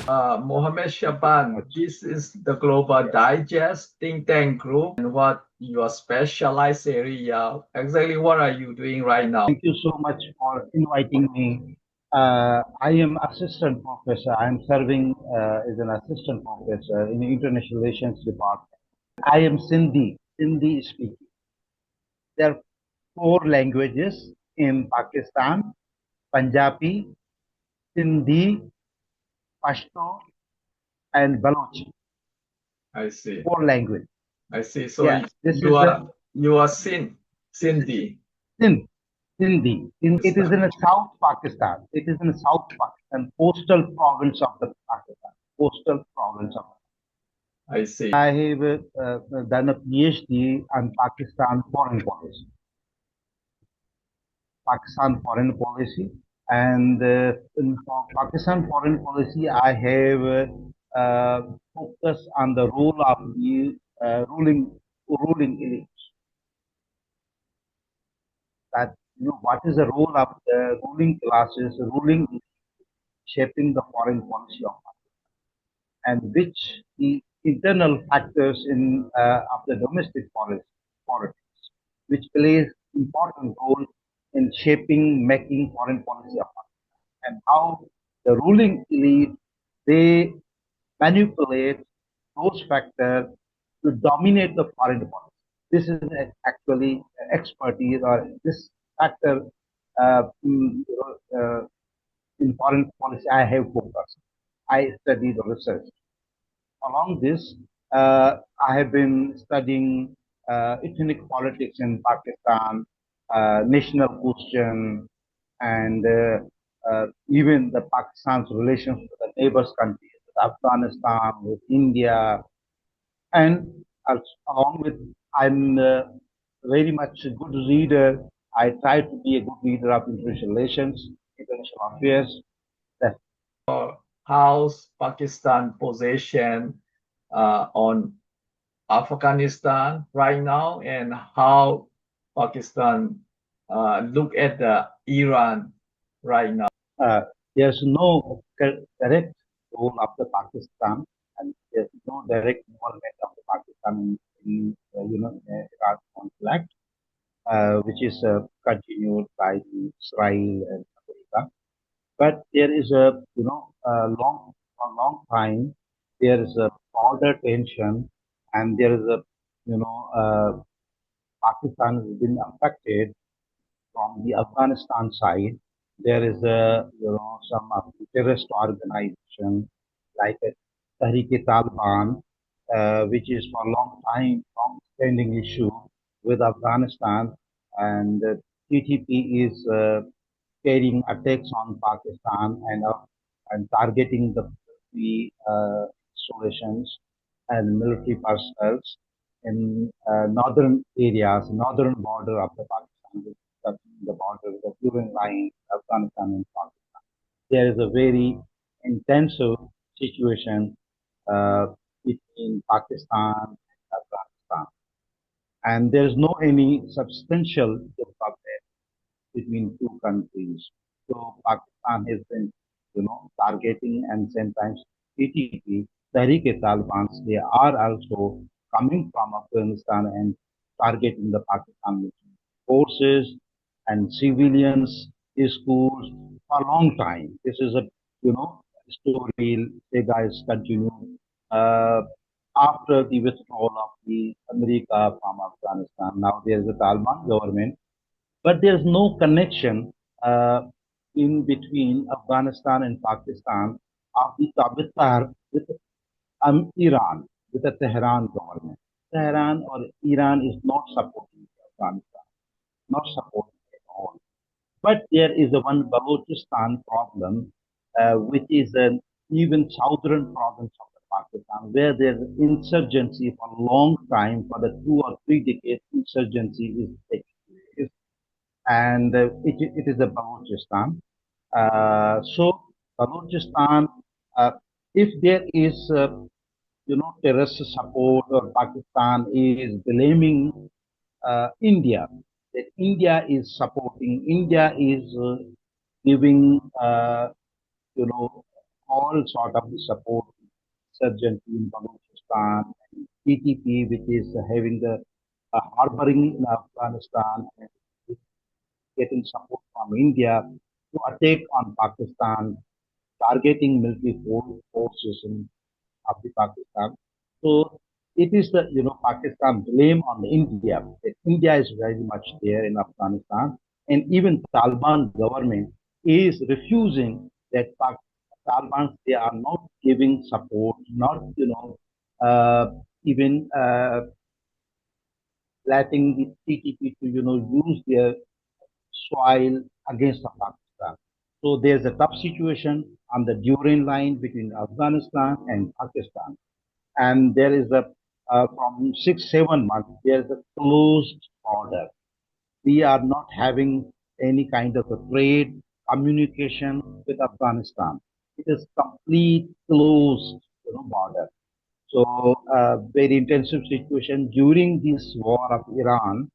Mohammed Shaban, this is the Global Digest think tank group. And what your specialized area? Exactly what are you doing right now? Thank you so much for inviting me. I am assistant professor. I am serving as an assistant professor in the international relations department. I am Sindhi speaking. There are four languages in Pakistan: Punjabi, Sindhi, Pashto, and Balochi. I see. Four languages. I see. So Yeah, this you is a are you are Cindy. Sindh, Sindhi. It is Pakistan. in a South Pakistan. It is in South Pakistan, coastal province of the Pakistan, coastal province of. I see. I have done a PhD on Pakistan foreign policy, and in Pakistan foreign policy, I have focused on the role of the ruling elite. That what is the role of the ruling classes, ruling shaping the foreign policy of and which the internal factors in of the domestic politics, which plays important role in shaping, making foreign policy of and how the ruling elite they manipulate those factors to dominate the foreign policy. This is actually expertise or this factor in foreign policy I have focused. I studied research. Along this, I have been studying ethnic politics in Pakistan, national question, and even the Pakistan's relations with the neighbors countries, with Afghanistan, with India, and along with I'm very much a good reader. I try to be a good reader of international relations, international affairs. That's How's Pakistan position on Afghanistan right now, and how Pakistan look at the Iran right now? uh, there's no direct role of the Pakistan, and there's no direct involvement of the Pakistan in Iraq conflict, which is continued by Israel and America. But there is a long time there is a border tension, and there is a you know Pakistan has been affected from the Afghanistan side. There is some of the terrorist organization like Tehrik-e-Taliban, which is for a long time long-standing issue with Afghanistan, and TTP is carrying attacks on Pakistan and targeting the installations and military personnel in northern areas, northern border of the Pakistan, touching the border, the Cuban line, Afghanistan and Pakistan. There is a very intensive situation between Pakistan and Afghanistan, and there is no any substantial development between two countries. So Pakistan has been, targeting and sometimes TTP, Tehrik-e-Taliban, they are also coming from Afghanistan and targeting the Pakistan forces and civilians, schools for a long time. This is a, story the guys continue. Uh, After the withdrawal of the America from Afghanistan, now there is a Taliban government, but there's no connection in between Afghanistan and Pakistan of the with Iran, with the Tehran government. Tehran or Iran is not supporting Afghanistan, not supporting at all. But there is a one Balochistan problem, which is an even southern province of the Pakistan, where there's insurgency for a long time, for the 2 or 3 decades, insurgency is taking place and it is the Balochistan. So Balochistan, uh, if there is terrorist support or Pakistan is blaming India, that India is supporting, India is giving you know all sort of the support, insurgency in Balochistan, and TTP, which is having the harboring in Afghanistan and is getting support from India to attack on Pakistan, targeting military forces in of the Pakistan. So it is the Pakistan blame on India. That India is very much there in Afghanistan, and even Taliban government is refusing that Taliban they are not giving support, not even letting the TTP to use their soil against the Pakistan. So there's a tough situation on the Durand line between Afghanistan and Pakistan, and there is a from 6 7 months there is a closed border. We are not having any kind of a trade communication with Afghanistan. It is complete closed border. So very intensive situation during this war of Iran,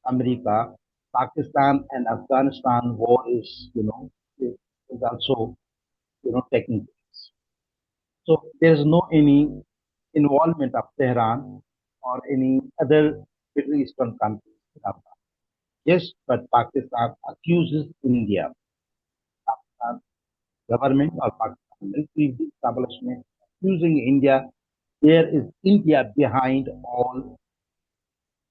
America, Pakistan, and Afghanistan war is is also taking place. So there is no any involvement of Tehran or any other Middle Eastern countries in Afghanistan. Yes, but Pakistan accuses India, Pakistan government or Pakistan military establishment accusing India. There is India behind all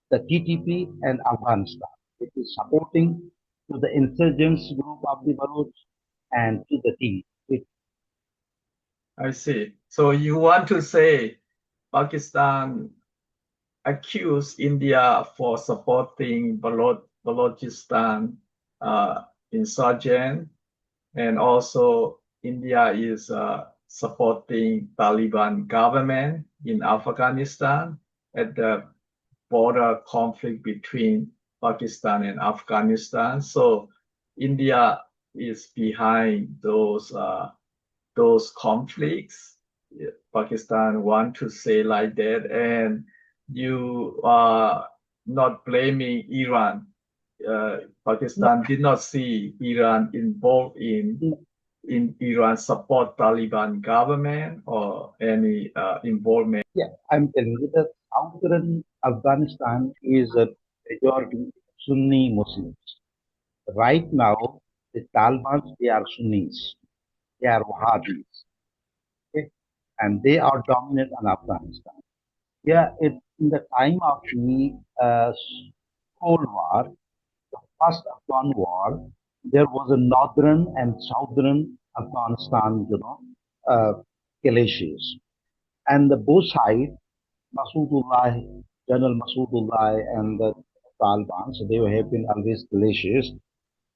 the TTP and Afghanistan. It is supporting to the insurgents group of the Baloch and to the team. I see. So you want to say Pakistan accused India for supporting Balochistan insurgent, and also India is supporting Taliban government in Afghanistan at the border conflict between Pakistan and Afghanistan. So India is behind those conflicts. Pakistan want to say like that, and you are not blaming Iran. Pakistan did not see Iran involved in Iran support Taliban government or any involvement. Yeah, I'm telling you that southern Afghanistan is a majority Sunni Muslims. Right now, the Taliban, they are Sunnis, they are Wahhabis, okay? And they are dominant in Afghanistan. Yeah, in the time of the Cold War, the first Afghan war, there was a northern and southern Afghanistan, clashes. And the both sides, Masoodullah, General Masoodullah and the Taliban, so they have been always clashes.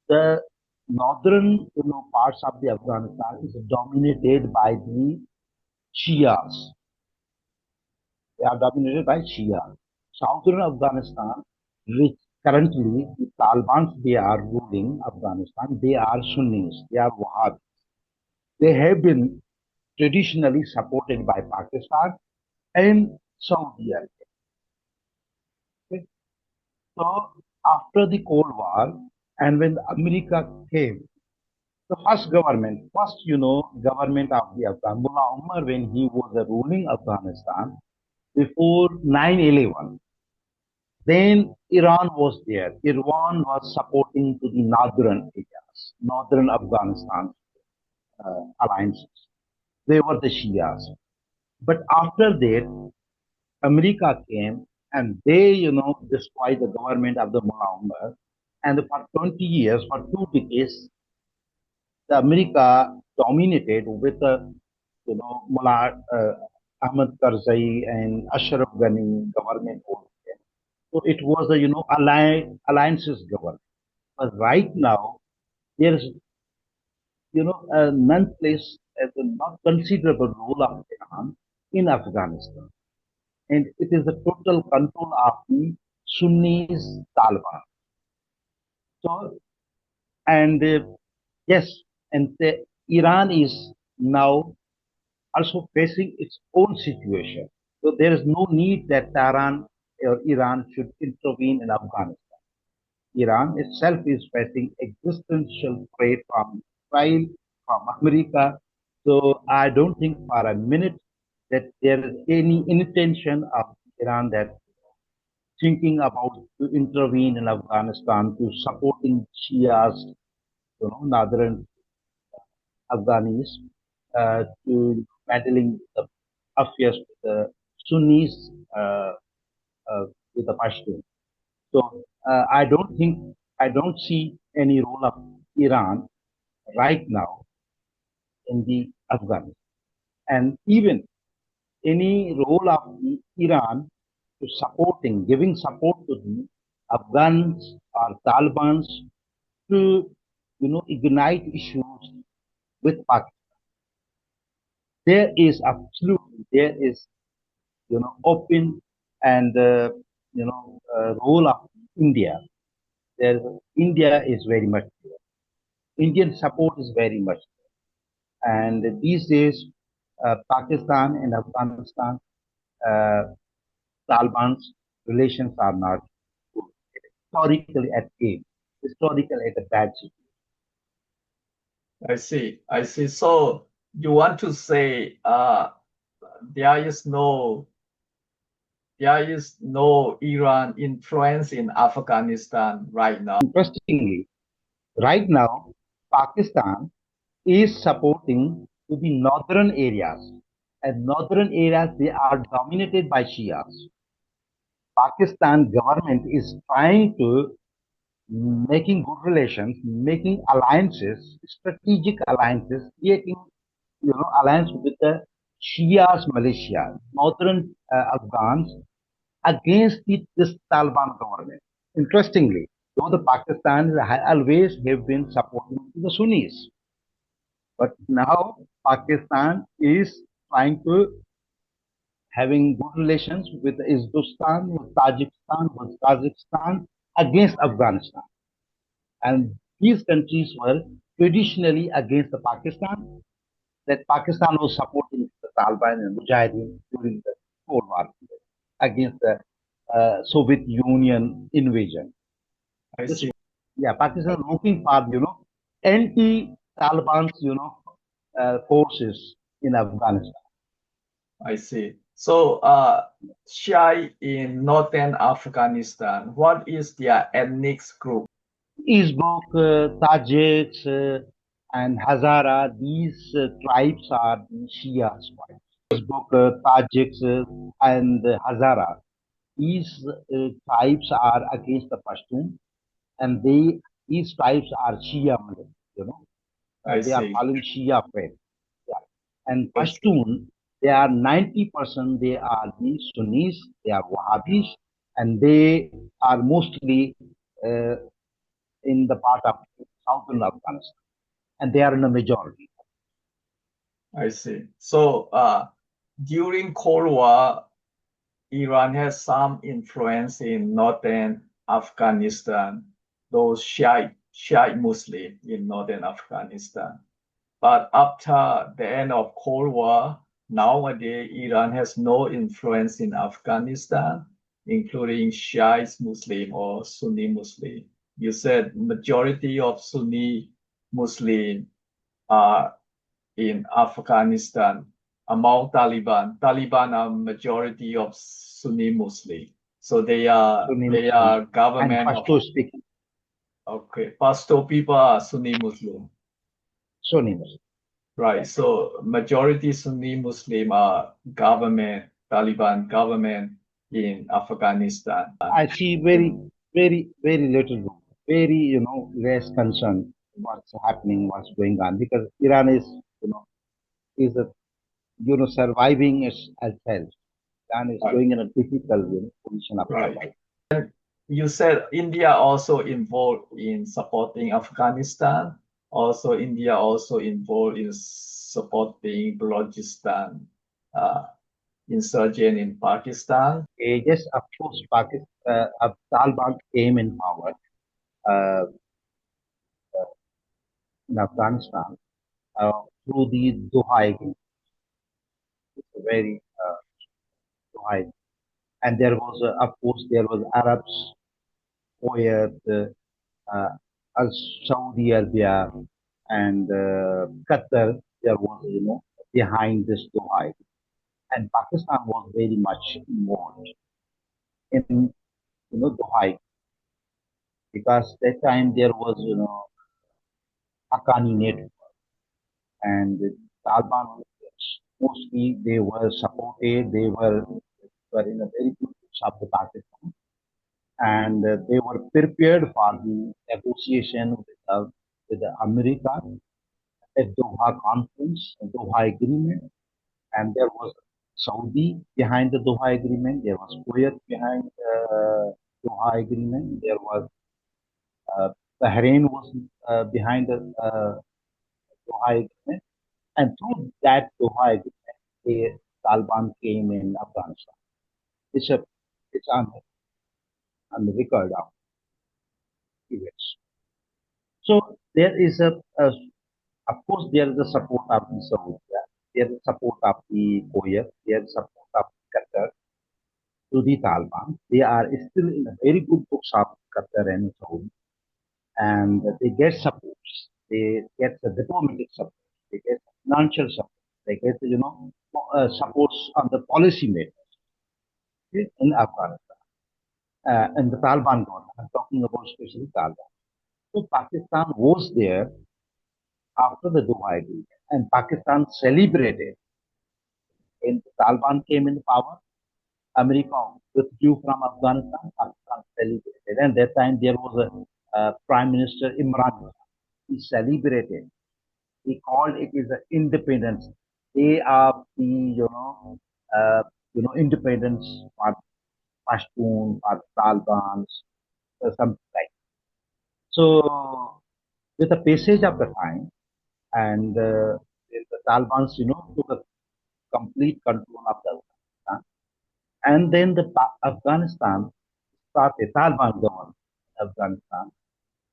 The northern, parts of the Afghanistan is dominated by the Shias. They are dominated by Shia. Southern Afghanistan, which currently the Taliban they are ruling Afghanistan, they are Sunnis, they are Wahhabis. They have been traditionally supported by Pakistan and Saudi Arabia. Okay? So after the Cold War and when America came, the government of the Afghan, Mullah Umar, when he was ruling Afghanistan before 9/11, then Iran was there. Iran was supporting to the northern areas, northern Afghanistan alliances. They were the Shias. But after that, America came and they, destroyed the government of the Mullah Umar. And for 20 years, for 2 decades, the America dominated with the, Mullah Ahmad Karzai and Ashraf Ghani government over there. So it was a, alliances government. But right now, there is, none place as a not considerable role of Iran in Afghanistan. And it is the total control of the Sunnis Taliban. So, and yes, and Iran is now also facing its own situation. So there is no need that Tehran or Iran should intervene in Afghanistan. Iran itself is facing existential threat from Israel, from America. So I don't think for a minute that there is any intention of Iran that thinking about to intervene in Afghanistan to supporting Shias, northern Afghanis, to battling the affairs with the Sunnis, uh, with the Pashtun. So I don't see any role of Iran right now in the Afghanistan, and even any role of the Iran to supporting, giving support to the Afghans or Taliban's to, ignite issues with Pakistan. There is, open and, role of India. There, India is very much there. Indian support is very much there. And these days, Pakistan and Afghanistan, uh, Taliban's relations are not good. Historically at game, historically at a bad situation. I see. I see. So you want to say there is no there is no Iran influence in Afghanistan right now. Interestingly, right now, Pakistan is supporting to the northern areas, and northern areas they are dominated by Shias. Pakistan government is trying to making good relations, making alliances, strategic alliances, creating alliance with the Shias militia, northern Afghans against this Taliban government. Interestingly, though the Pakistan always have been supporting the Sunnis, but now Pakistan is trying to having good relations with Uzbekistan, with Tajikistan, with Kazakhstan against Afghanistan. And these countries were traditionally against the Pakistan, that Pakistan was supporting the Taliban and Mujahideen during the Cold War against the Soviet Union invasion. I This, see. yeah, Pakistan looking for, anti-Taliban's, forces in Afghanistan. I see. So Shia in northern Afghanistan, what is their ethnic group? Uzbek, Tajiks, and Hazara, these tribes are the Shia tribes. Uzbek, Tajiks, and Hazara, these tribes are against the Pashtun, and these tribes are Shia, you know, I they are see. calling Shia faith. Yeah. And I see. Pashtun, they are 90%, they are the Sunnis, they are Wahhabis, and they are mostly uh, in the part of southern Afghanistan, and they are in a majority. I see. So during Cold War, Iran has some influence in northern Afghanistan, those Shiite Muslim in northern Afghanistan. But after the end of Cold War, nowadays Iran has no influence in Afghanistan, including Shiite Muslim or Sunni Muslim. You said majority of Sunni Muslim are in Afghanistan among Taliban. Taliban are majority of Sunni Muslim. So Sunni they Muslim are and government of Pashto speaking okay. Pashto people are Sunni Muslim. Sunni Muslim. Right. So majority Sunni Muslim are government, Taliban government in Afghanistan. I see very little room, very less concern what's happening, what's going on, because Iran is is a surviving itself. Iran is Right. going in a difficult position of Right. survival. You said India also involved in supporting Afghanistan. Also, India also involved in supporting Balochistan insurgent in Pakistan. Yes, of course, Pakistan, Taliban came in power uh, in Afghanistan through the Doha Agreement. It's a very Doha Agreement. And there was, of course, there was Arabs, Kuwait, uh, Saudi Arabia, and Qatar. there was, behind this Doha, and Pakistan was very much involved in, Doha, because that time there was, Haqqani network, and the Taliban mostly they were supported, were in a very good books of the Pakistan, and they were prepared for the negotiation with the America at Doha conference, Doha agreement, and there was Saudi behind the Doha agreement, there was Kuwait behind the Doha agreement, there was uh, Bahrain was behind the Doha agreement, and through that Doha agreement, the Taliban came in Afghanistan. It's a it's on the record of events. So there is of course there is a support of the Saudi, there is support of the Kuwait, there is support of Qatar to the Taliban. They are still in a very good books of Qatar and Saudi, and they get support. They get the diplomatic support. They get financial support. They get supports on the policy makers, okay, in Afghanistan and the Taliban government. I'm talking about especially Taliban. So Pakistan was there after the Dubai agreement, and Pakistan celebrated when the Taliban came in power. America withdrew from Afghanistan. Pakistan celebrated, and that time there was a Prime Minister Imran Khan. He celebrated. He called it is an independence day of the independence for Pashtun or Taliban, something like. So with the passage of the time, and the Taliban, took a complete control of the Afghanistan. And then the Afghanistan started, Taliban government, Afghanistan,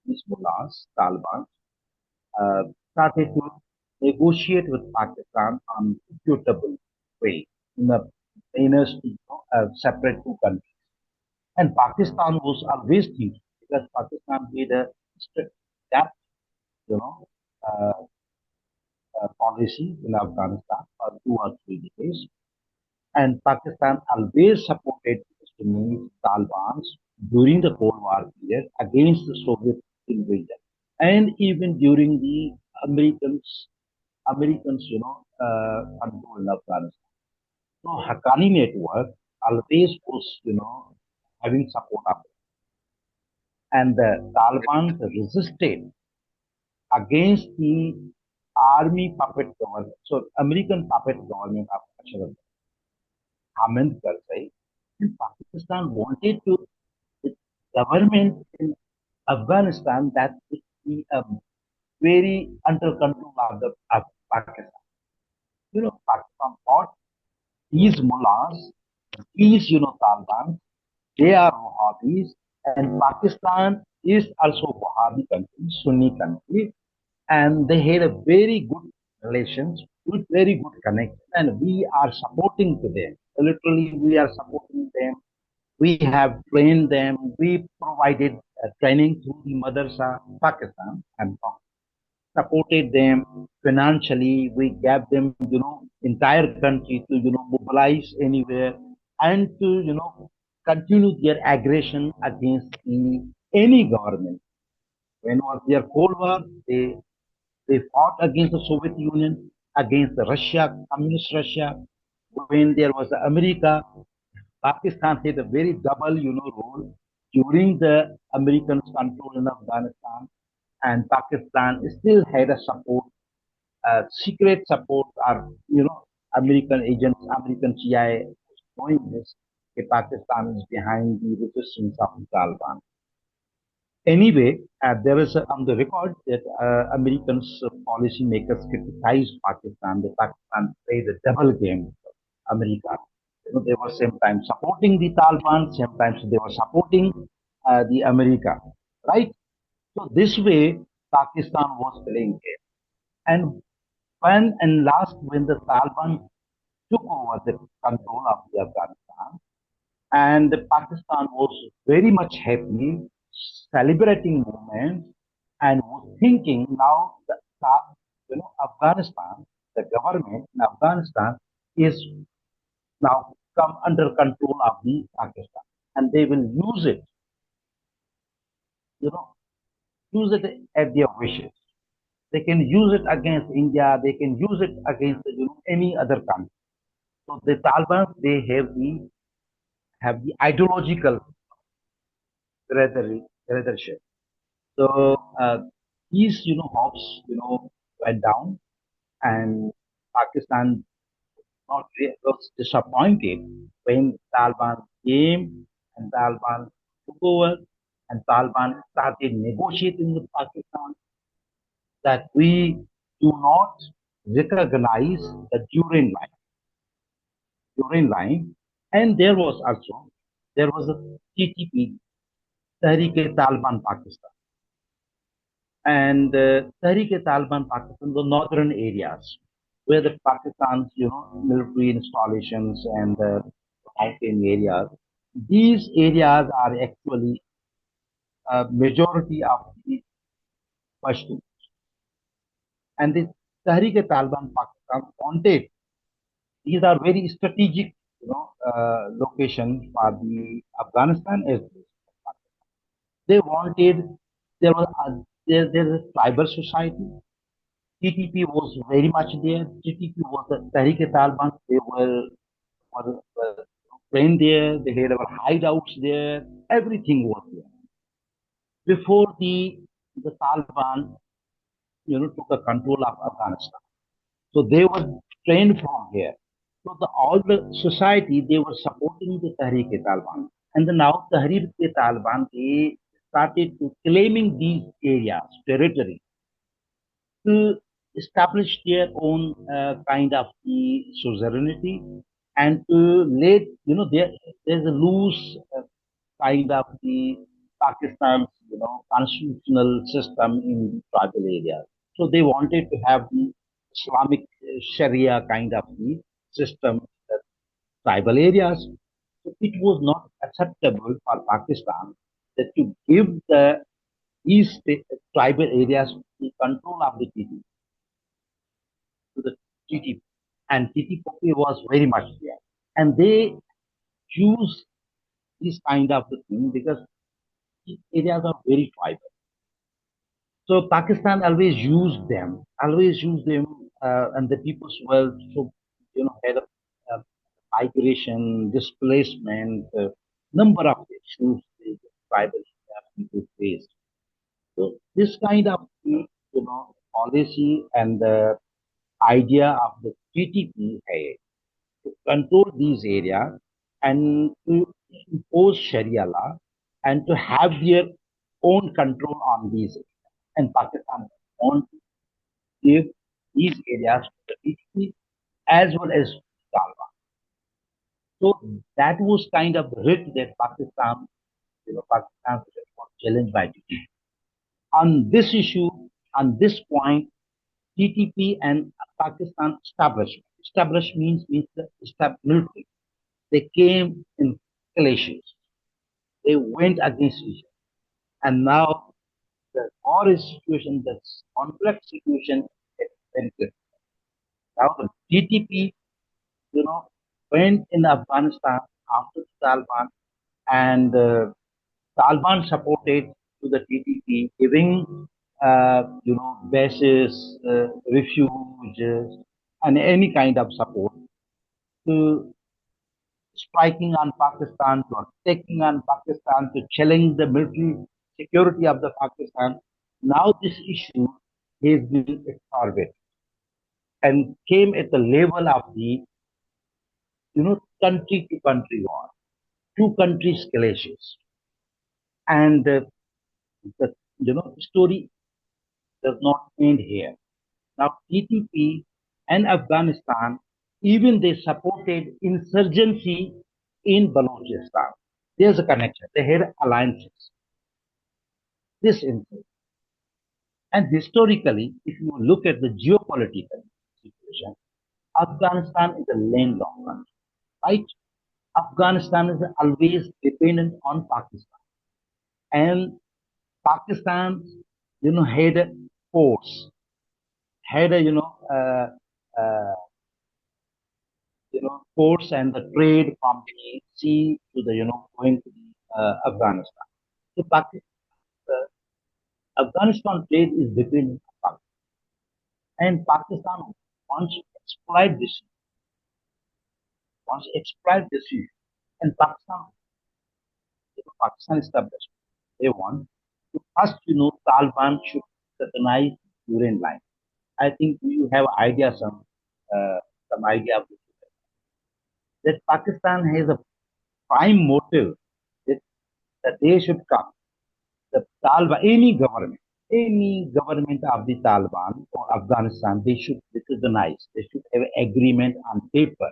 these mullahs, Taliban, started to negotiate with Pakistan on equitable way in the manner to separate two countries. And Pakistan was always thinking, because Pakistan made a strict gap, you know, uh, policy in Afghanistan for 2 or 3 decades. And Pakistan always supported Sunni Taliban during the Cold War period against the Soviet invasion, and even during the Americans, control in Afghanistan. So Haqqani network always was, having support of it. And the Taliban resisted against the army puppet government. So American puppet government of Ashraf Ahmed Karzai. And Pakistan wanted to the government in Afghanistan that would be a very under control of the of Pakistan. Pakistan thought these mullahs, these Taliban, they are Wahhabis, and Pakistan is also Wahhabi country, Sunni country, and they had a very good relations, good, very good connection, and we are supporting to them. Literally, we are supporting them. We have trained them. We provided training through the Madrasa Pakistan and supported them financially. We gave them, entire country to, mobilize anywhere and to, continue their aggression against any government. When was their Cold War, they fought against the Soviet Union, against the Russia, communist Russia. When there was America, Pakistan had a very double, role during the American control in Afghanistan, and Pakistan still had a support, secret support, or American agents, American CIA knowing this, that Pakistan is behind the resistance of the Taliban. Anyway, there is on the record that Americans policymakers criticized Pakistan. That Pakistan played a double game with America. They were sometimes supporting the Taliban, sometimes they were supporting the America, right? So this way, Pakistan was playing game. And when the Taliban took over the control of the Afghanistan, and Pakistan was very much happy, celebrating moments, and was thinking now that Afghanistan the government in Afghanistan is now come under control of the Pakistan, and they will use it, you know, use it at their wishes. They can use it against India. They can use it against any other country. So the Taliban they have the ideological leadership. So these hopes went down, and Pakistan was disappointed when Taliban came and Taliban took over and Taliban started negotiating with Pakistan that we do not recognize the Durand line, and there was a TTP, Tehrik-e-Taliban Pakistan, and Tehrik-e-Taliban Pakistan, the northern areas where the Pakistan's military installations and mountain areas. These areas are actually a majority of the Pashtuns, and the Tehrik-e-Taliban Pakistan wanted. These are very strategic, locations for the Afghanistan as well as Pakistan. They wanted there's a tribal society. TTP was very much there. TTP was the Tehrik-e-Taliban. They were trained there. They had our hideouts there. Everything was there before the Taliban, took the control of Afghanistan. So they were trained from here. So all the society they were supporting the Tehrik-e-Taliban, and then now Tehrik-e-Taliban they started to claiming these areas territory to establish their own kind of the suzerainty and to let there's a loose kind of the Pakistan's constitutional system in tribal areas. So they wanted to have the Islamic Sharia kind of the system in the tribal areas. So it was not acceptable for Pakistan that to give these tribal areas the control of the TTP to the TTP, and TTP was very much there, and they choose this kind of the thing because these areas are very tribal. So Pakistan always used them, and the people's wealth. So had a migration, displacement, number of issues the tribal people faced. So this kind of policy and the idea of the TTP to control these areas and to impose Sharia law and to have their own control on these areas. And Pakistan want to give these areas to the PTP as well as Taliban. So that was kind of the risk that Pakistan was challenged by TTP. On this issue, on this point, TTP and Pakistan established. Established means the military. They came in clashes. They went against each other. And now the war is situation, the conflict situation is very clear. Now the TTP, you know, went in Afghanistan after the Taliban, and Taliban supported to the TTP, giving bases, refuge, and any kind of support to striking on Pakistan, to attacking on Pakistan, to challenge the military security of the Pakistan. Now this issue has been escalated and came at the level of the country to country war, two countries clashes, and the story does not end here. Now TTP and Afghanistan even they supported insurgency in Balochistan. There's a connection. They had alliances. This insurgency. And historically, if you look at the geopolitical situation, Afghanistan is a landlocked country, right? Afghanistan is always dependent on Pakistan, and Pakistan, had a force, had a uh, ports and the trade from the sea to the going to the Afghanistan. So Afghanistan trade is between Pakistan and Pakistan wants to exploit this issue, and Pakistan established. They want to first, Taliban should recognize Durand line. I think you have some idea of this, that Pakistan has a prime motive that, that they should come. The Taliban, any government of the Taliban or Afghanistan, they should recognize, they should have agreement on paper.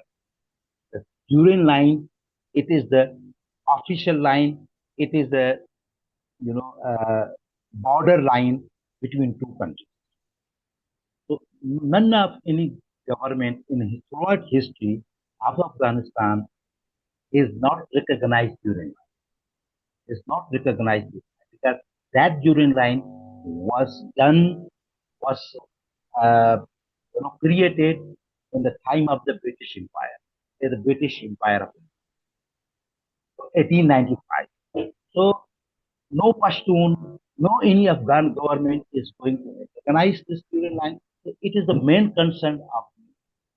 The Durand line, it is the official line, it is the border line between two countries. So none of any government in throughout history of Afghanistan is not recognized during line. Is not recognized because that during line was uh, created in the time of the British Empire, the British Empire of 1895. So no Pashtun, no any Afghan government is going to recognize this during line. It is the main concern of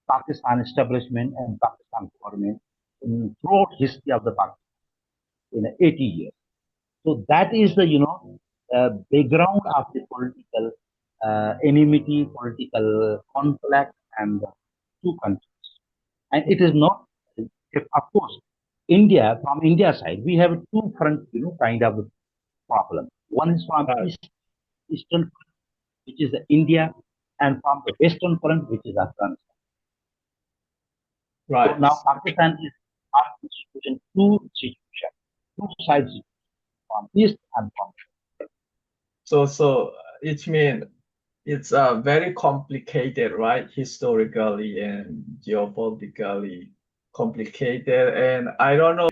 Pakistan establishment and Pakistan government throughout history of the Pakistan in 80 years. So that is the background of the political enmity, political conflict, and the two countries. And it is not, of course, India from India side we have two front kind of problem. One is from Right, eastern, which is India, and from the western front, which is Afghanistan. So right. now Pakistan is asking situation, two sides from east and from west. So it means it's very complicated, right? Historically and geopolitically complicated. And I don't know,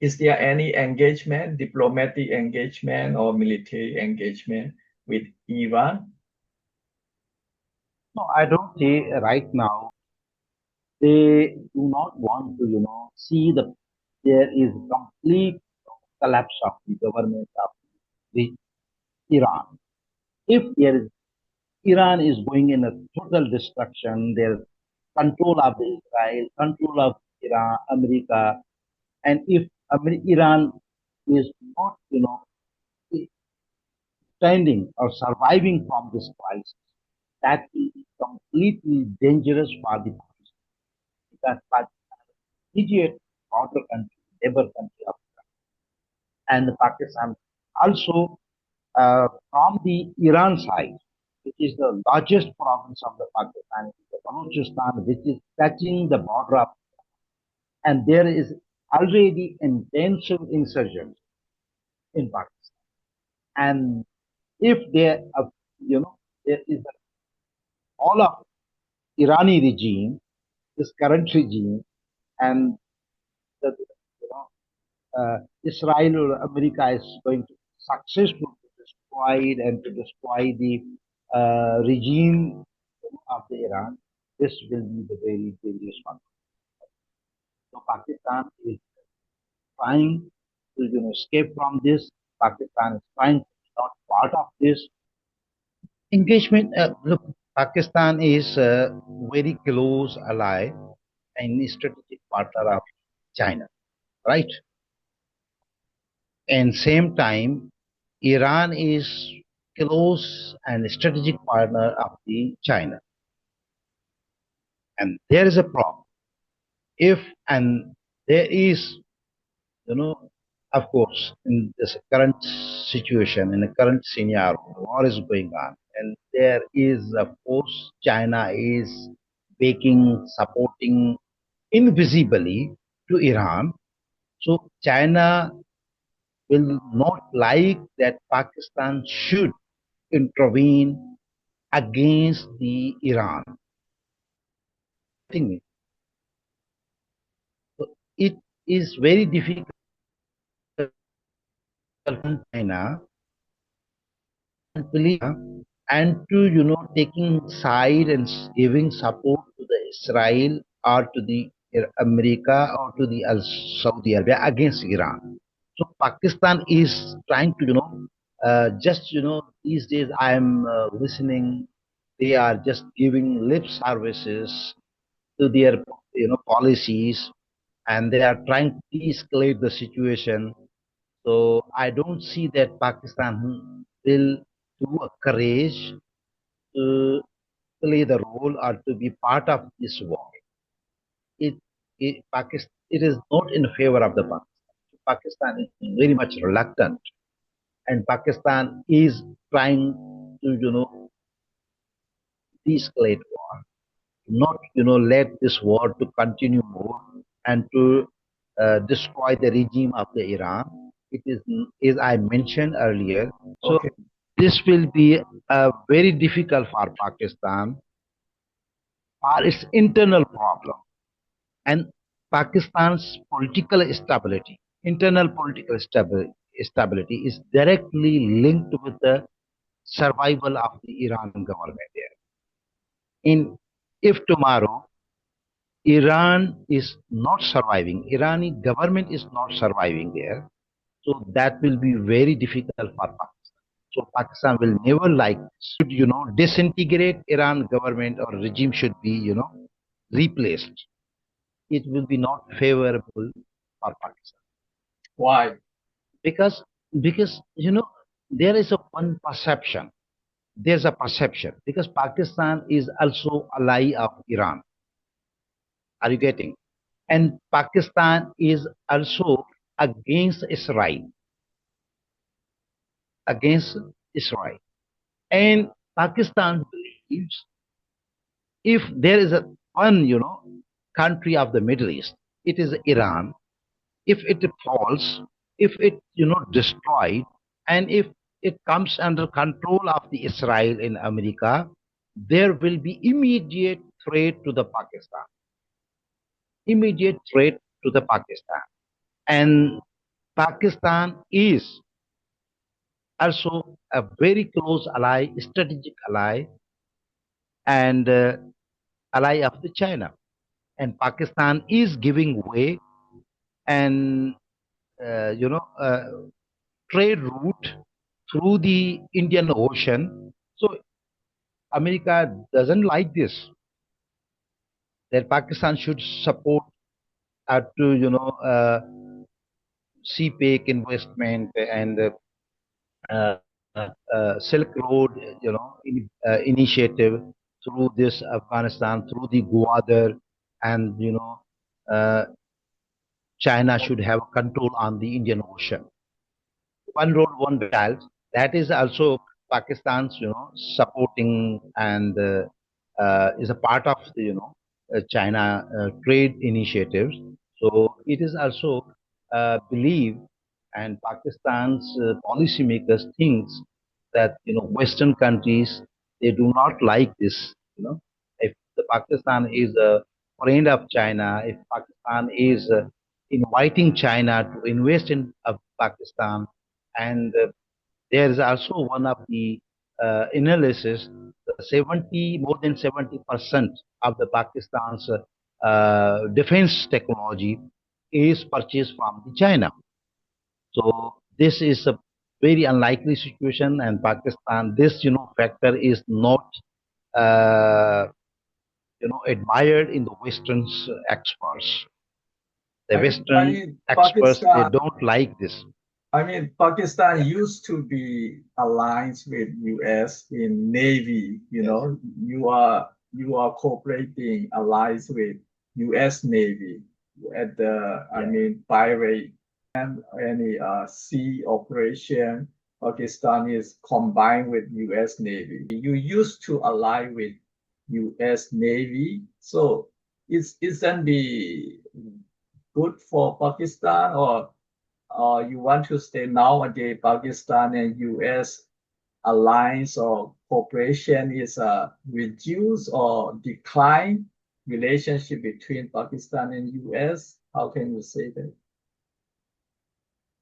is there any engagement, diplomatic engagement or military engagement with Iran? No, I don't say right now they do not want to, see there is complete collapse of the government of the Iran. If there is Iran is going in a total destruction, their control of the Israel, control of Iran, America, and if Iran is not, standing or surviving from this crisis, that will be completely dangerous for the Pakistan. Because Pakistan is an immediate border country, neighbor country of and Pakistan also from the Iran side, which is the largest province of the Pakistan, the Balochistan, which is touching the border of, and there is already intensive insurgents in Pakistan. And if there, there is all of Irani regime, this current regime, and the, you know, Israel or America is going to successful to destroy it and to destroy the regime of the Iran, this will be the very dangerous one. So Pakistan is trying to escape from this. Pakistan is trying to be not part of this engagement. Look, Pakistan is a very close ally and strategic partner of China, right? And same time, Iran is close and strategic partner of the China. And there is a problem. If and there is, you know, of course, in this current situation, in the current scenario, war is going on, and there is, of course, China is making, supporting invisibly to Iran. So China will not like that Pakistan should intervene against the Iran. Think so it is very difficult for China and believe and to taking side and giving support to the Israel or to the America or to the Saudi Arabia against Iran. So Pakistan is trying to just these days I am listening, they are just giving lip services to their policies, and they are trying to de-escalate the situation. So I don't see that Pakistan will do a courage to play the role or to be part of this war. It, Pakistan, it is not in favor of the Pakistan. Pakistan is very much reluctant, and Pakistan is trying to de-escalate war, not let this war to continue more and to destroy the regime of the Iran. It is, as I mentioned earlier. So Okay. this will be very difficult for Pakistan for its internal problem. And Pakistan's political stability, internal political stability is directly linked with the survival of the Iran government there. In If tomorrow Iran is not surviving, Irani government is not surviving there, so that will be very difficult for Pakistan. So Pakistan will never like should disintegrate Iran government or regime should be replaced. It will be not favorable for Pakistan Why? because there is a one perception. There's a perception because Pakistan is also ally of Iran. Are you getting? And Pakistan is also against Israel, against Israel. And Pakistan believes if there is a one, country of the Middle East, it is Iran. If it falls, if it, destroyed, and if it comes under control of the Israel in America, there will be immediate threat to the Pakistan. Immediate threat to the Pakistan. And Pakistan is also a very close ally, strategic ally, and ally of the China. And Pakistan is giving way and trade route through the Indian Ocean. So America doesn't like this. That Pakistan should support to CPEC investment and Silk Road, initiative through this Afghanistan, through the Gwadar, and uh, China should have control on the Indian Ocean. One road, one belt. That is also Pakistan's, supporting and is a part of the, China trade initiatives. So it is also believed, and Pakistan's policymakers thinks that Western countries they do not like this. If the Pakistan is a friend of China, if Pakistan is inviting China to invest in Pakistan, and there is also one of the analysis, 70 more than 70% of the Pakistan's defense technology is purchased from the China. So this is a very unlikely situation, and Pakistan, this factor is not uh, admired in the Western experts. The I Western mean, experts they Pakistan. don't like this. I mean, Pakistan used to be aligned with US in Navy. Yes. You are cooperating allies with US Navy at the I Yeah. mean pirate any sea operation. Pakistan is combined with US Navy. You used to ally with US Navy, so isn't be good for Pakistan or you want to stay nowadays Pakistan and US alliance or cooperation is reduce or decline relationship between Pakistan and US? How can you say that?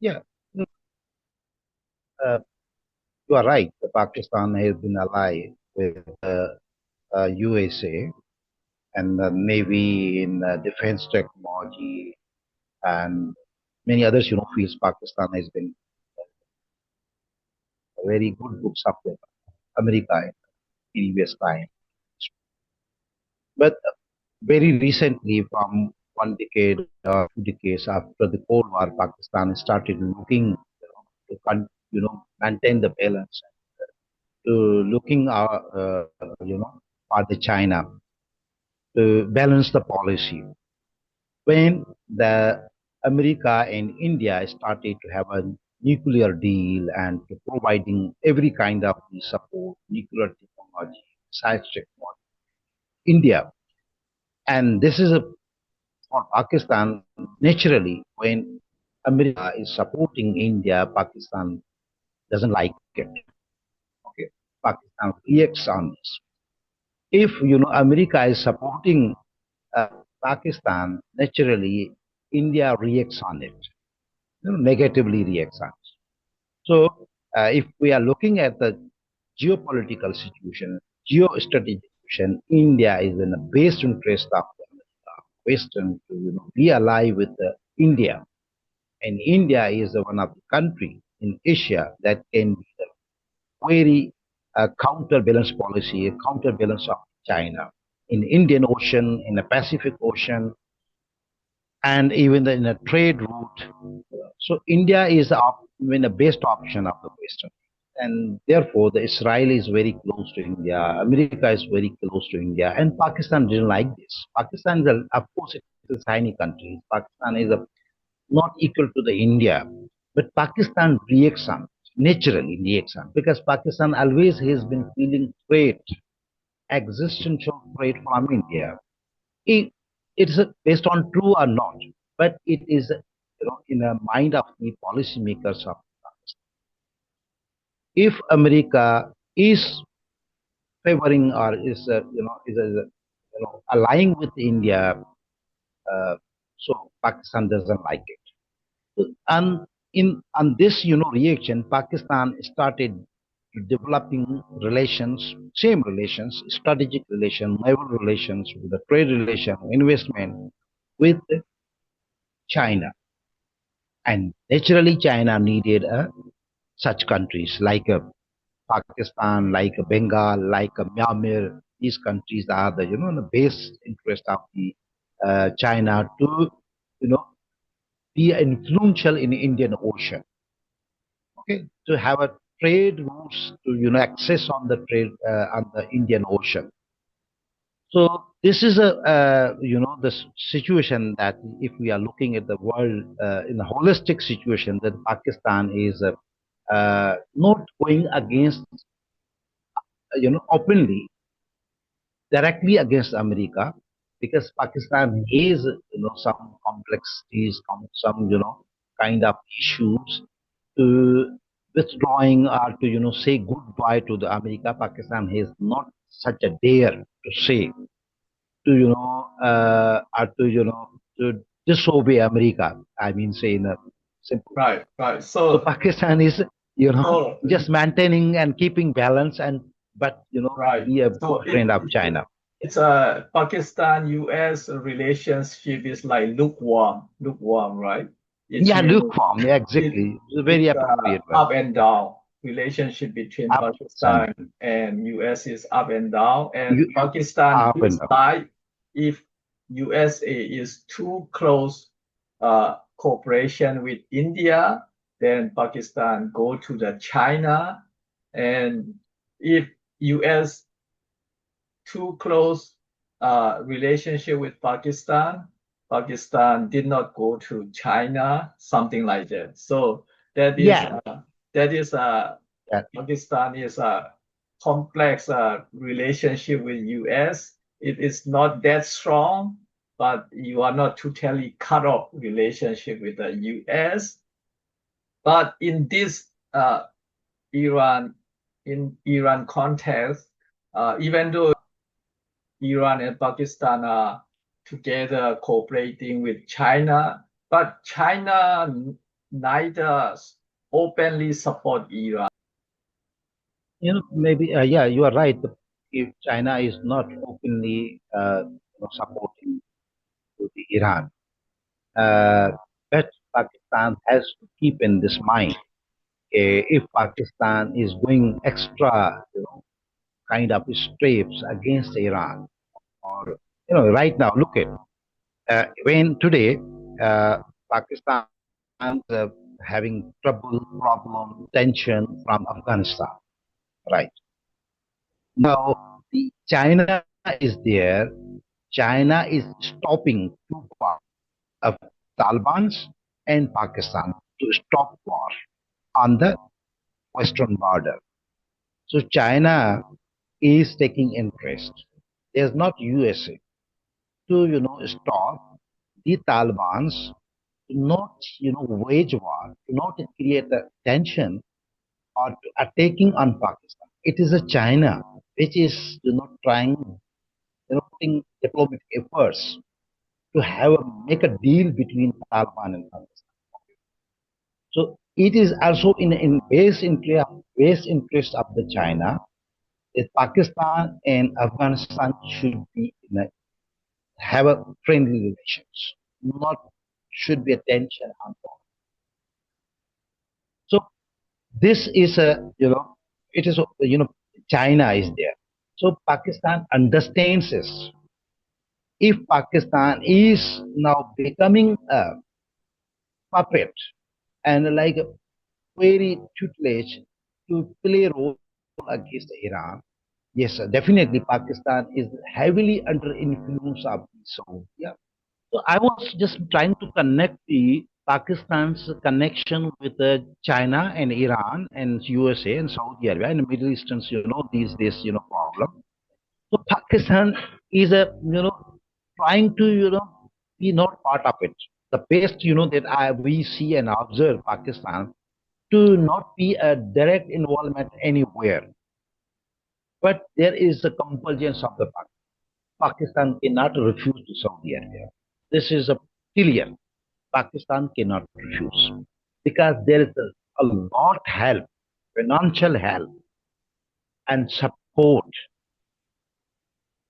Yeah. Uh, you are right. Pakistan has been allied with USA and the Navy in defense technology and many others, fields. Pakistan has been a very good books up with America in previous time. But very recently, from one decade or 2 decades after the Cold War, Pakistan started looking, maintain the balance, to looking, for the China to balance the policy. When the America and India started to have a nuclear deal and to providing every kind of support, nuclear technology, science technology, India, and this is for Pakistan. Naturally, when America is supporting India, Pakistan doesn't like it. Okay, Pakistan reacts on this. If America is supporting uh, Pakistan, naturally India reacts on it, negatively reacts on it. So, if we are looking at the geopolitical situation, geostrategic situation, India is in the best interest of the Western to be alive with India, and India is one of the country in Asia that can be the very counterbalance policy, a counterbalance of China in Indian Ocean, in the Pacific Ocean, and even in a trade route. So India is the best option of the Western. And therefore, the Israel is very close to India. America is very close to India, and Pakistan didn't like this. Pakistan is, of course, it's a tiny country. Pakistan is not equal to the India, but Pakistan reacts on naturally reacts on because Pakistan always has been feeling threat, existential threat from India. It, it's based on true or not, but it is in the mind of the policymakers of Pakistan. If America is favoring or is allying with India, uh, so Pakistan doesn't like it. And in on this reaction, Pakistan started developing relations, same relations, strategic relations, naval relations, with the trade relation, investment with China. And naturally, China needed such countries like Pakistan, like Bengal, like Myanmar. These countries are the the base interest of the China to you know be influential in Indian Ocean. Okay, to have a trade routes to access on the trade on the Indian Ocean. So this is a the situation that if we are looking at the world in a holistic situation, that Pakistan is not going against openly directly against America because Pakistan has some complexities, some kind of issues to withdrawing or to say goodbye to the America. Pakistan has not such a dare to say to or to to disobey America. I mean, say in a simple way. Right, right. So Pakistan is So, just maintaining and keeping balance and but right. be a So good friend of China. it's a Pakistan-US relationship is like lukewarm, right? It Yeah, means lukewarm. Yeah, it exactly. It's a very it's appropriate word. up and down relationship between Ups and Pakistan and US is up and down, and you Pakistan up and down. dislike if USA is too close cooperation with India, then Pakistan go to the China, and if US too close relationship with Pakistan. Pakistan did not go to China, something like that. So that is Yeah, uh, that is yeah, Pakistan is a complex relationship with U.S. It is not that strong, but you are not totally cut off relationship with the U.S. But in this Iran Iran context, even though Iran and Pakistan are together cooperating with China, but China neither openly support Iran. Maybe, yeah, you are right. If China is not openly, supporting to the Iran, uh, but Pakistan has to keep in this mind. If Pakistan is going extra, kind of steps against Iran, or right now, look at when today Pakistan having trouble, problem, tension from Afghanistan, right? Now, the China is there. China is stopping two parts of Taliban's and Pakistan to stop war on the western border. So China is taking interest. There's not USA to stop the Taliban's to not wage war, to not create a tension or to attacking on Pakistan. It is a China which is trying putting diplomatic efforts to make a deal between Taliban and Pakistan. So it is also in base interest of the China that Pakistan and Afghanistan should be have a friendly relations, not should be a tension on board. So this is it is China is there. So Pakistan understands this. If Pakistan is now becoming a puppet and like a very tutelage to play a role against Iran, yes, definitely Pakistan is heavily under influence of the Saudi. Yeah. So I was just trying to connect the Pakistan's connection with China and Iran and USA and Saudi Arabia and the Middle Eastern, these days, problem. So Pakistan is trying to, be not part of it. The best, that we see and observe Pakistan to not be a direct involvement anywhere. But there is a compulsion of the Pakistan cannot refuse to Saudi Arabia. This is a clear. Pakistan cannot refuse because there is a lot help, financial help and support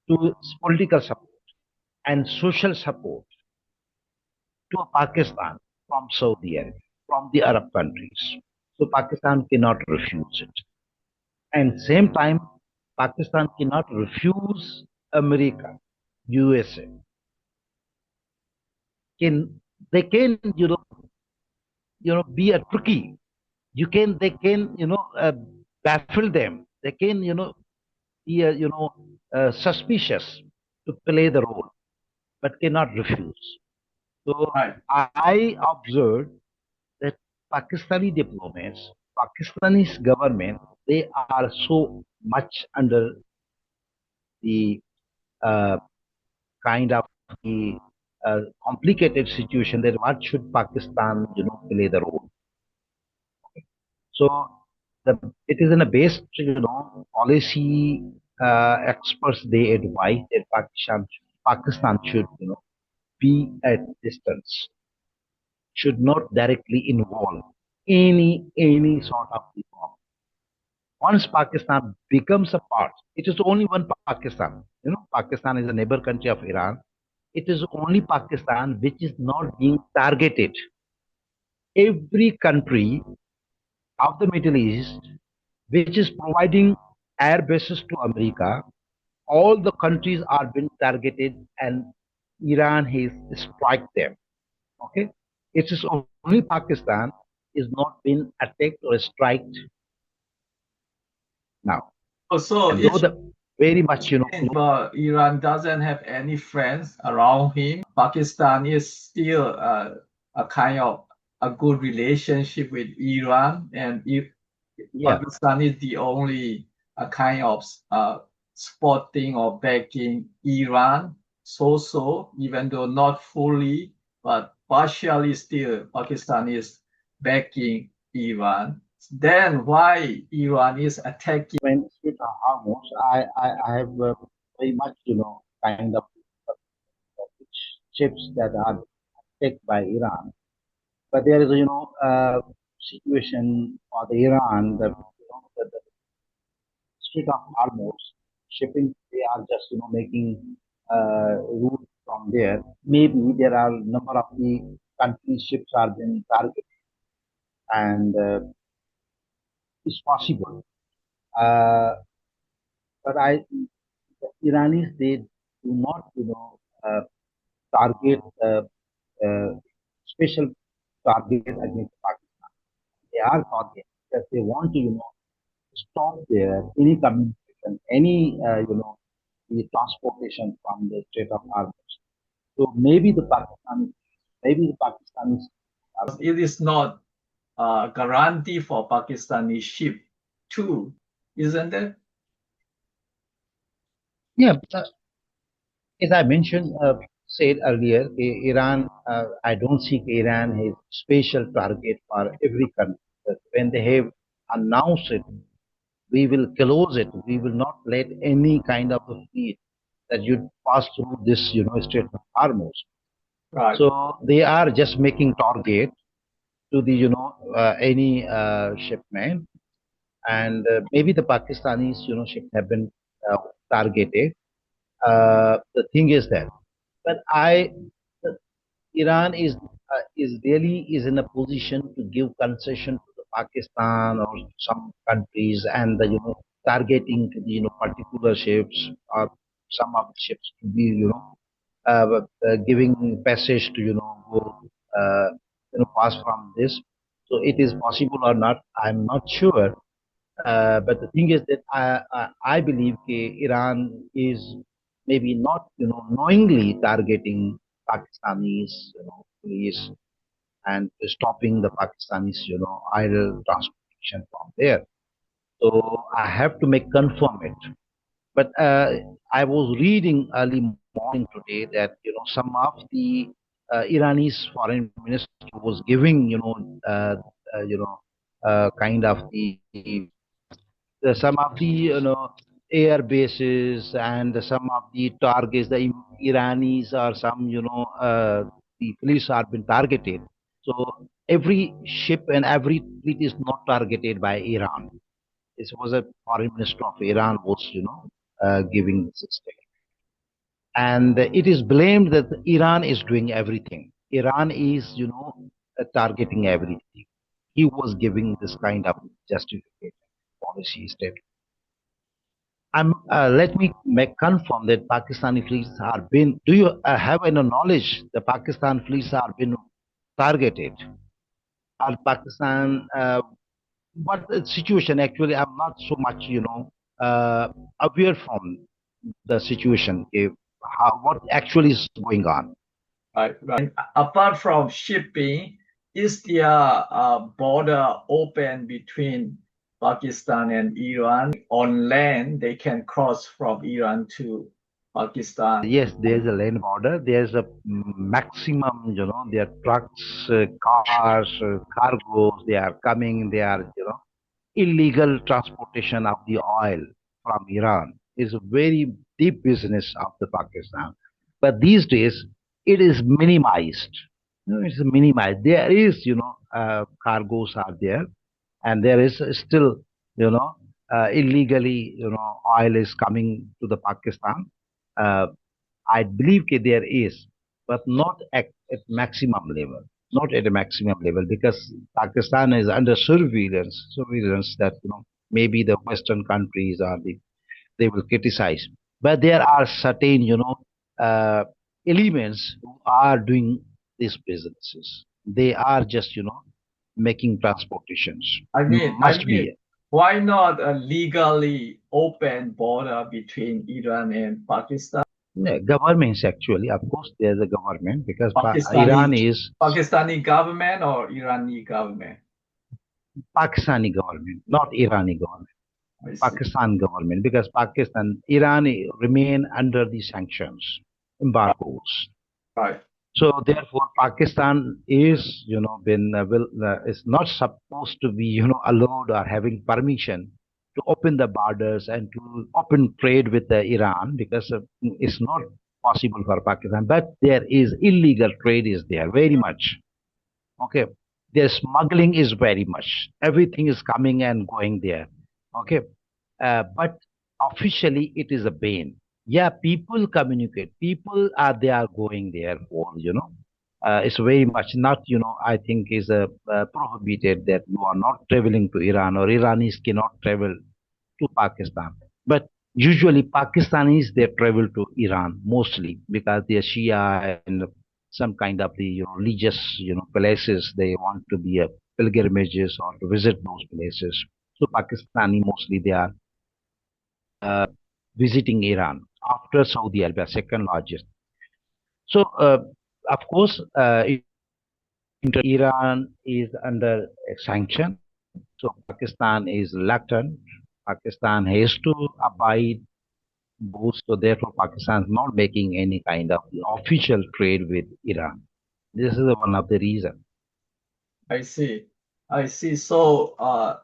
to political support and social support to Pakistan from Saudi Arabia, from the Arab countries. So Pakistan cannot refuse it. And same time, Pakistan cannot refuse America, USA. They can be a tricky. They can baffle them. They can be suspicious to play the role, but cannot refuse. So Right. I observed that Pakistani diplomats, Pakistani government, they are so much under the uh, kind of the complicated situation that what should Pakistan, play the role. So it is in a based, policy experts they advise that Pakistan should, be at distance, should not directly involve any sort of reform. Once Pakistan becomes a part, it is only one Pakistan. Pakistan is a neighbor country of Iran. It is only Pakistan which is not being targeted. Every country of the Middle East which is providing air bases to America, all the countries are being targeted and Iran has struck them. Okay, it is only Pakistan is not been attacked or struck now, So and though it's the very much Iran doesn't have any friends around him. Pakistan is still a kind of a good relationship with Iran, and if yeah, Pakistan is the only kind of supporting or backing Iran, so even though not fully, but partially still, Pakistan is backing Iran. Then why Iran is attacking? when with Hormuz, I have very much kind of ships that are attacked by Iran, but there is a situation for the Iran that Strait of Hormuz, shipping, they are just, making route from there. Maybe there are number of the countries ships are being targeted, and it's possible. Uh, but the Iranis, they do not, target special target against Pakistan. They are targeted because they want to, stop there any communication, any, the transportation from the Strait of Hormuz. So maybe the Pakistanis are, It is not a guarantee for Pakistani ship too, isn't it? yeah, as I mentioned, said earlier, Iran, I don't see Iran has special target for every country. But when they have announced it, we will close it. We will not let any kind of a fleet that you pass through this, Strait of Hormuz. Right. So they are just making target to the, any shipment, and maybe the Pakistanis, ship have been targeted. The thing is that, but Iran is really is in a position to give concession to the Pakistan or some countries, and the, targeting to the, particular ships or some of the ships to be, giving passage to, go pass from this. So it is possible or not, I'm not sure. But the thing is that I believe Iran is maybe not, knowingly targeting Pakistanis, police, and stopping the Pakistanis, idle transportation from there. So I have to make confirm it. But I was reading early morning today that, some of the Irani's foreign minister was giving, kind of some of the, air bases and some of the targets, the Iranis or some, the police are being targeted. So every ship and every fleet is not targeted by Iran. This was a foreign minister of Iran was, giving this statement. And it is blamed that Iran is doing everything. Iran is, targeting everything. He was giving this kind of justification policy statement. Let me make confirm that Pakistani fleets are been. Do you have any knowledge the Pakistan fleets are been targeted? Are Pakistan? What the situation actually? I'm not so much, aware from the situation. How what actually is going on? Right, right. Apart from shipping, is there a border open between Pakistan and Iran? On land, they can cross from Iran to Pakistan. Yes, there's a land border. There's a maximum, there are trucks, cars, cargoes. They are coming. They are, illegal transportation of the oil from Iran is a very deep business of the Pakistan. But these days, it is minimized. It's minimized. There is, cargoes are there, and there is still, illegally, oil is coming to the Pakistan. Uh, I believe there is, but not at maximum level. Not at a maximum level because Pakistan is under surveillance that maybe the Western countries are they will criticize, but there are certain uh, elements who are doing these businesses. They are just making transportations. I Must mean, be. why not a legally open border between Iran and Pakistan? Yeah, governments actually, of course, there's a government because Pakistani Iran is Pakistani government or Irani government? Pakistani government, not Irani government. I see. Pakistan government because Iran remain under the sanctions, embargoes. Right. So therefore, Pakistan is, been is not supposed to be, allowed or having permission to open the borders and to open trade with Iran because it's not possible for Pakistan. But there is illegal trade is there very much. Okay, their smuggling is very much. Everything is coming and going there. Okay, but officially it is a ban. Yeah, people communicate. People are they are going there for it's very much not I think is prohibited that you are not traveling to Iran or Iranis cannot travel to Pakistan. But usually Pakistanis they travel to Iran mostly because they are Shia and some kind of the religious places they want to be a pilgrimages or to visit those places. So Pakistani mostly they are visiting Iran after Saudi Arabia, second largest. So of course, Iran is under a sanction. So Pakistan is reluctant. Pakistan has to abide both. So therefore, Pakistan is not making any kind of official trade with Iran. This is one of the reasons. I see. I see. So,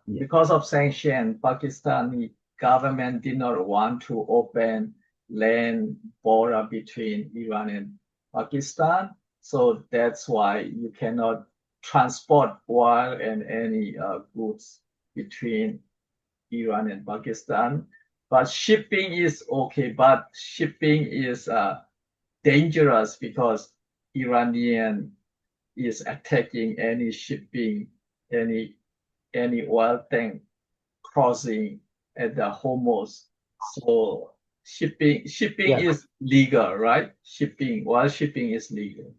Yeah. because of sanction, Pakistani government did not want to open land border between Iran and Pakistan. So that's why you cannot transport oil and any goods between Iran and Pakistan. But shipping is okay, but shipping is dangerous because Iranian is attacking any shipping, any any oil tank crossing at the Hormuz. So shipping Yeah. is legal, right? Shipping, oil shipping is legal.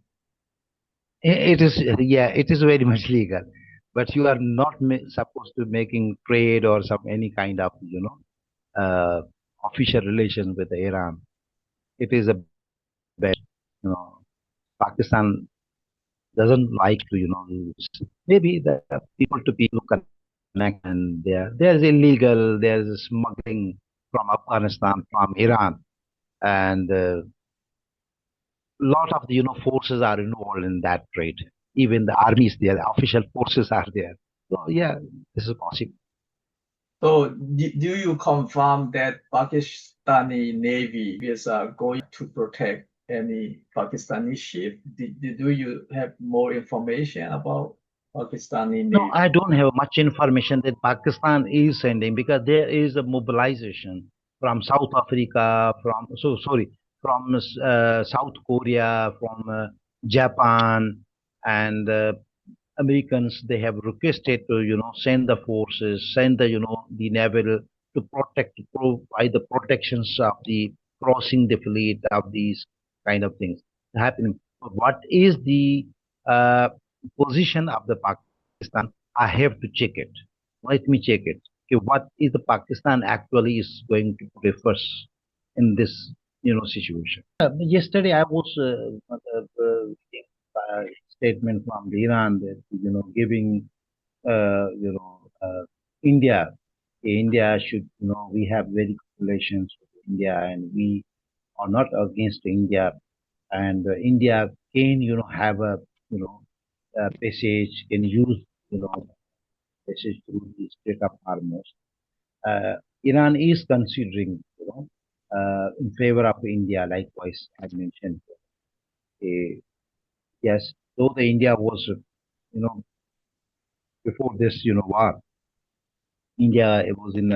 It is, yeah, it is very much legal, but you are not supposed to making trade or some any kind of, official relations with Iran. It is a bad, Pakistan doesn't like to, lose. Maybe the people to people connect and there's illegal, there's smuggling from Afghanistan, from Iran, and lot of the forces are involved in that trade. Even the armies there, the official forces are there. So yeah, this is possible. So do you confirm that Pakistani Navy is going to protect any Pakistani ship? Do you have more information about Pakistani No, Navy? I don't have much information that Pakistan is sending because there is a mobilization from South Africa, from South Korea, from Japan, and Americans. They have requested to send the forces, send the the naval to provide the protections of the crossing the fleet of these kind of things happening. What is the uh, position of the Pakistan? I have to check it. Let me check it. Okay, what is the Pakistan actually is going to prefer in this situation? Yesterday I was reading a statement from the Iran that giving India. India should we have very good relations with India and we are not against India and India can have a you know passage can use you know passage through the Strait of Hormuz. Iran is considering in favor of India. Likewise, I mentioned. Yes, though the India was know before this war, India it was in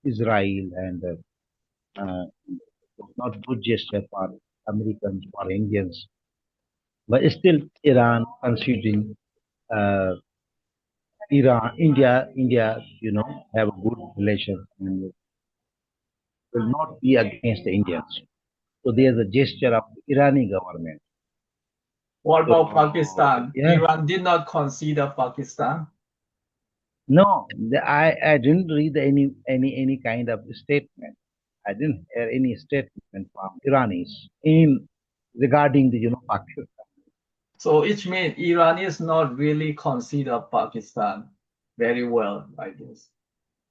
Israel and it was not good gesture for Americans or Indians, but still Iran considering uh, India, have a good relation and will not be against the Indians. So there's a gesture of Irani government. What about So Pakistan? yeah, Iran did not consider Pakistan. no, I didn't read any kind of statement. I didn't hear any statement from Iranis in regarding the Pakistan. So it means Iran is not really consider Pakistan very well, I guess.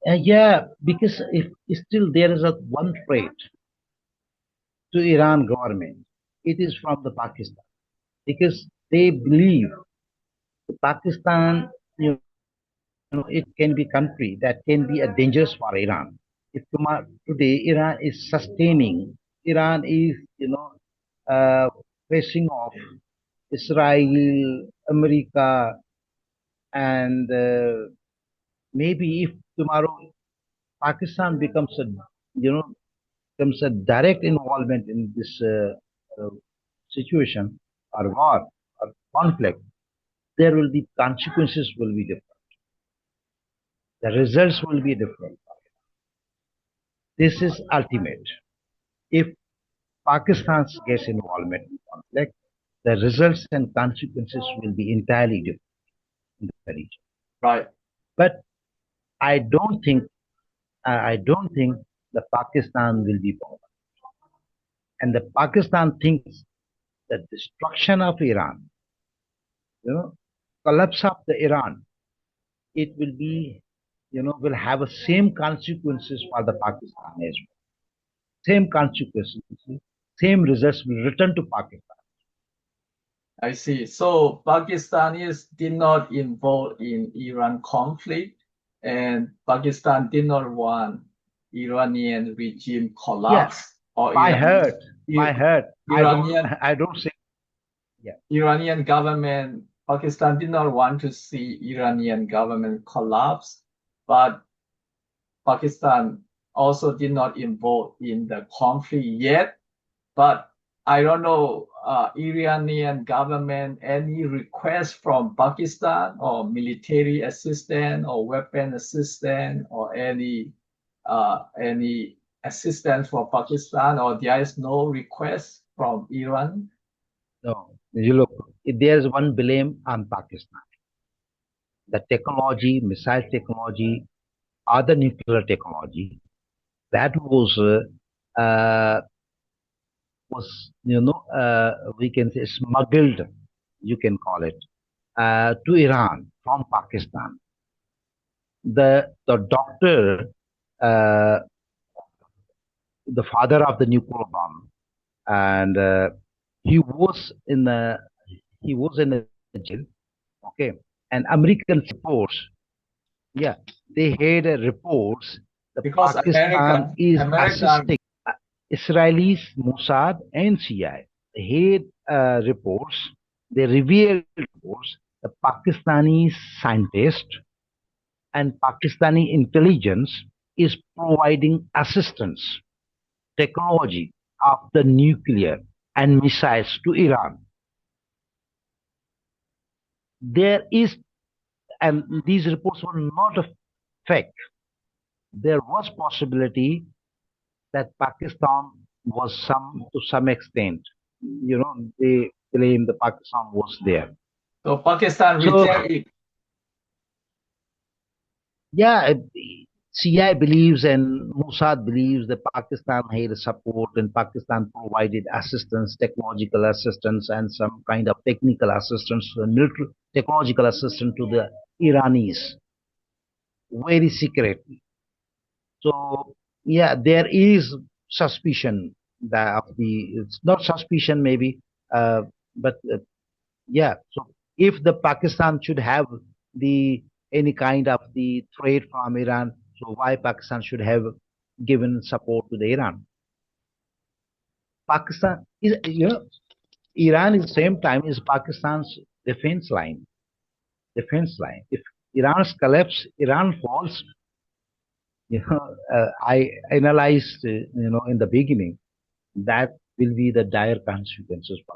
Yeah, because if still there is a one threat to Iran government, it is from the Pakistan because they believe Pakistan, it can be country that can be a dangerous for Iran. If today Iran is sustaining, Iran is facing off Israel, America, and maybe if tomorrow Pakistan becomes a, becomes a direct involvement in this situation or war or conflict, there will be consequences will be different. The results will be different. This is ultimate. If Pakistan gets involvement in conflict, the results and consequences will be entirely different in the region. Right. But I don't think I don't think the Pakistan will be bombed. And the Pakistan thinks the destruction of Iran, you know, collapse of the Iran, it will be, will have the same consequences for the Pakistan as well. Same consequences, same results will return to Pakistan. I see. So Pakistanis did not involve in Iran conflict, and Pakistan did not want Iranian regime Yeah, collapse or by heard, by Ir- heard. Iranian I don't say. Yeah, Iranian government. Pakistan did not want to see Iranian government collapse, but Pakistan also did not involve in the conflict yet. But I don't know, Iranian government, any request from Pakistan or military assistance or weapon assistance or any assistance for Pakistan, or there is no request from Iran? no. You look, there's one blame on Pakistan. The technology, missile technology, other nuclear technology, that uh, was we can say smuggled, you can call it, to Iran from Pakistan. The doctor, uh, the father of the nuclear bomb, and he was in the he was in a jail. Okay, and American reports, yeah, they had reports. The Because Pakistan is American, assisting Israelis, Mossad, and CIA. They had reports. They revealed reports. The Pakistani scientist and Pakistani intelligence is providing assistance, technology of the nuclear and missiles to Iran. There is, and these reports were not a fake. There was possibility that Pakistan was to some extent, they claim the Pakistan was there. so Pakistan So reject it. yeah, CI believes and Mossad believes that Pakistan had support and Pakistan provided assistance, technological assistance, and some kind of technical assistance, military technological assistance to the Iranis, very secretly. So yeah, there is suspicion that of it's not suspicion maybe, but yeah. So if the Pakistan should have the any kind of the threat from Iran, so why Pakistan should have given support to the Iran? Pakistan is, Iran is same time is Pakistan's defense line. Defense line. If Iran's collapse, Iran falls. I analyzed, in the beginning, that will be the dire consequences for